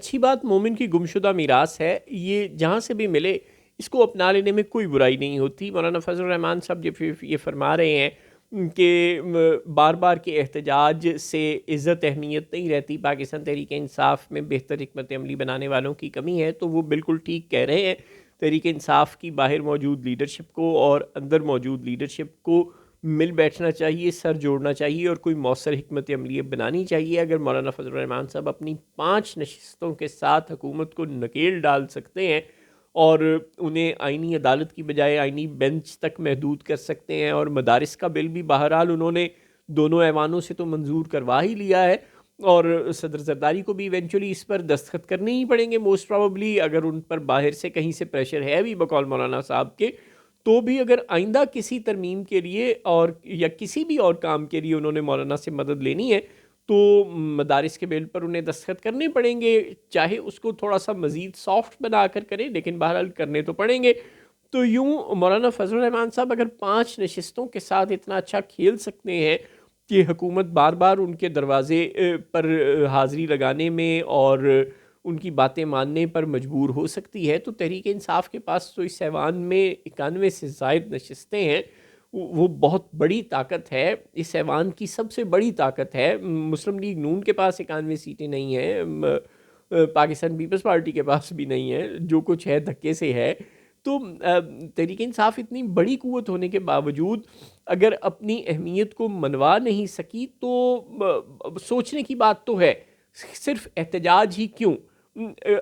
अच्छी बात मोमिन की गुमशुदा मीरास है, ये जहाँ से भी मिले इसको अपना लेने में कोई बुराई नहीं होती। मौलाना फजल रहमान साहब ये फरमा रहे हैं कि बार बार के एहतजाज से इज़्ज़त अहमियत नहीं रहती, पाकिस्तान तहरीक इंसाफ में बेहतर हिकमत अमली बनाने वालों की कमी है, तो वो बिल्कुल ठीक कह रहे हैं। तहरीक इंसाफ की बाहर मौजूद लीडरशिप को और अंदर मौजूद लीडरशिप को मिल बैठना चाहिए, सर जोड़ना चाहिए और कोई मौसर हिकमत अमली बनानी चाहिए। अगर मौलाना फजल रहमान साहब अपनी 5 नशिस्तों के साथ हुकूमत को नकेल डाल सकते हैं और उन्हें आइनी अदालत की बजाय आइनी बेंच तक महदूद कर सकते हैं, और मदारिस का बिल भी बहरहाल उन्होंने दोनों ऐवानों से तो मंजूर करवा ही लिया है, और सदर जरदारी को भी इवेंचुअली इस पर दस्तखत करने ही पड़ेंगे मोस्ट प्रॉबली, अगर उन पर बाहर से कहीं से प्रेशर है भी बकौल मौलाना साहब के, तो भी अगर आइंदा किसी तरमीम के लिए और या किसी भी और काम के लिए उन्होंने मौलाना से मदद लेनी है तो मदारिस के बिल पर उन्हें दस्तखत करने पड़ेंगे, चाहे उसको थोड़ा सा मज़ीद सॉफ्ट बना कर करें, लेकिन बहरहाल करने तो पड़ेंगे। तो यूँ मौलाना फजल रहमान साहब अगर 5 नशिस्तों के साथ इतना अच्छा खेल सकते हैं कि हुकूमत बार बार उनके दरवाज़े पर हाज़िरी लगाने में और उनकी बातें मानने पर मजबूर हो सकती है, तो तहरीक इंसाफ के पास तो इस ऐवान में 91 से ज़ायद नशिस्तें हैं, वो बहुत बड़ी ताकत है। इस ऐवान की सबसे बड़ी ताकत है। मुस्लिम लीग नून के पास 91 सीटें नहीं हैं, पाकिस्तान पीपल्स पार्टी के पास भी नहीं है, जो कुछ है धक्के से है। तो तहरीक इंसाफ इतनी बड़ी क़ुव्वत होने के बावजूद अगर अपनी अहमियत को मनवा नहीं सकी तो सोचने की बात तो है, सिर्फ एहतजाज ही क्यों,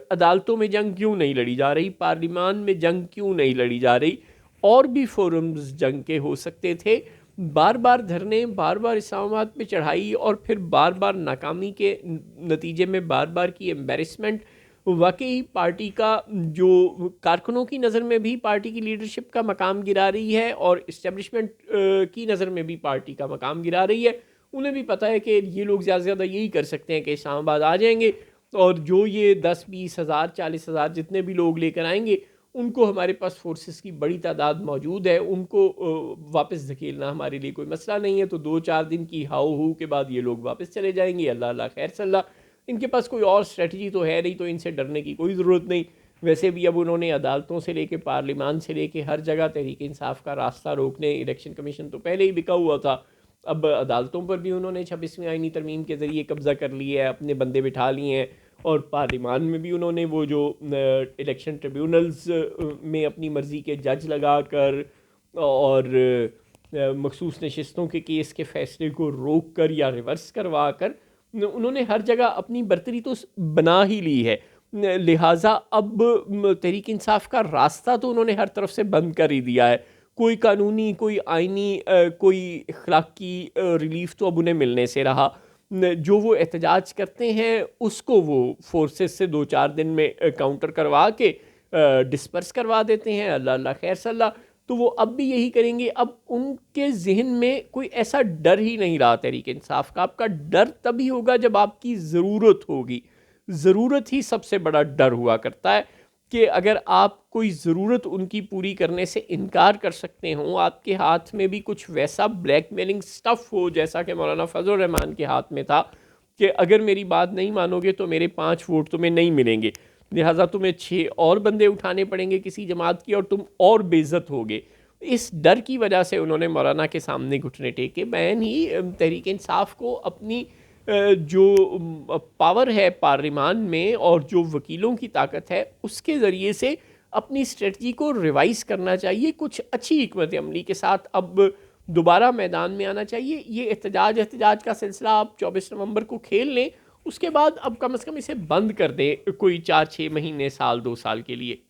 अदालतों में जंग क्यों नहीं लड़ी जा रही, पार्लिमान में जंग क्यों नहीं लड़ी जा रही, और भी फोरम्स जंग के हो सकते थे। बार बार धरने, बार बार इस्लामाबाद पे चढ़ाई और फिर बार बार नाकामी के नतीजे में बार बार की एम्बेरसमेंट वाकई पार्टी का जो कारकुनों की नज़र में भी पार्टी की लीडरशिप का मकाम गिरा रही है और इस्टेब्लिशमेंट की नज़र में भी पार्टी का मकाम गिरा रही है। उन्हें भी पता है कि ये लोग ज़्यादा से ज़्यादा यही कर सकते हैं कि इस्लामाबाद आ जाएंगे और जो ये 10-20 हज़ार 40 हज़ार जितने भी लोग लेकर आएंगे उनको हमारे पास फोर्सेस की बड़ी तादाद मौजूद है, उनको वापस धकेलना हमारे लिए कोई मसला नहीं है। तो 2-4 दिन की हाउ हू के बाद ये लोग वापस चले जाएंगे, अल्लाह अल्लाह खैर सल्ला। इनके पास कोई और स्ट्रेटजी तो है नहीं, तो इनसे डरने की कोई ज़रूरत नहीं। वैसे भी अब उन्होंने अदालतों से लेके पार्लिमान से लेके हर जगह तहरीक इंसाफ का रास्ता रोकने, इलेक्शन कमीशन तो पहले ही बिका हुआ था, अब अदालतों पर भी उन्होंने 26वीं आईनी तरमीम के ज़रिए कब्ज़ा कर लिया है, अपने बंदे बिठा लिए हैं, और पार्लिमान में भी उन्होंने वो जो इलेक्शन ट्रिब्यूनल्स में अपनी मर्ज़ी के जज लगा कर और मखसूस नशिस्तों के केस के फ़ैसले को रोक कर या रिवर्स करवा कर उन्होंने हर जगह अपनी बर्तरी तो बना ही ली है। लिहाजा अब तहरीक इंसाफ का रास्ता तो उन्होंने हर तरफ से बंद कर ही दिया है। कोई कानूनी, कोई आइनी, कोई इखलाकी रिलीफ तो अब उन्हें मिलने से रहा। जो वो एहतजाज करते हैं उसको वो फोर्सेस से 2-4 दिन में काउंटर करवा के डिस्पर्स करवा देते हैं, अल्लाह अल्लाह खैर सल्ला। तो वो अब भी यही करेंगे। अब उनके जहन में कोई ऐसा डर ही नहीं रहा तहरीक इंसाफ का। आपका डर तभी होगा जब आपकी ज़रूरत होगी। ज़रूरत ही सबसे बड़ा डर हुआ करता है कि अगर आप कोई ज़रूरत उनकी पूरी करने से इनकार कर सकते हो, आपके हाथ में भी कुछ वैसा ब्लैकमेलिंग स्टफ़ हो जैसा कि मौलाना फजल रहमान के हाथ में था कि अगर मेरी बात नहीं मानोगे तो मेरे 5 वोट तुम्हें नहीं मिलेंगे, लिहाजा तुम्हें 6 और बंदे उठाने पड़ेंगे किसी जमात की और तुम और बेइज्जत होगे। इस डर की वजह से उन्होंने मौलाना के सामने घुटने टेके। बैन ही तहरीक इंसाफ को अपनी जो पावर है पार्लिमान में और जो वकीलों की ताकत है उसके ज़रिए से अपनी स्ट्रेटजी को रिवाइज़ करना चाहिए, कुछ अच्छी हिकमत अमली के साथ अब दोबारा मैदान में आना चाहिए। ये एहतजाज का सिलसिला आप 24 नवंबर को खेल लें, उसके बाद अब कम से कम इसे बंद कर दें कोई 4-6 महीने, साल 2 साल के लिए।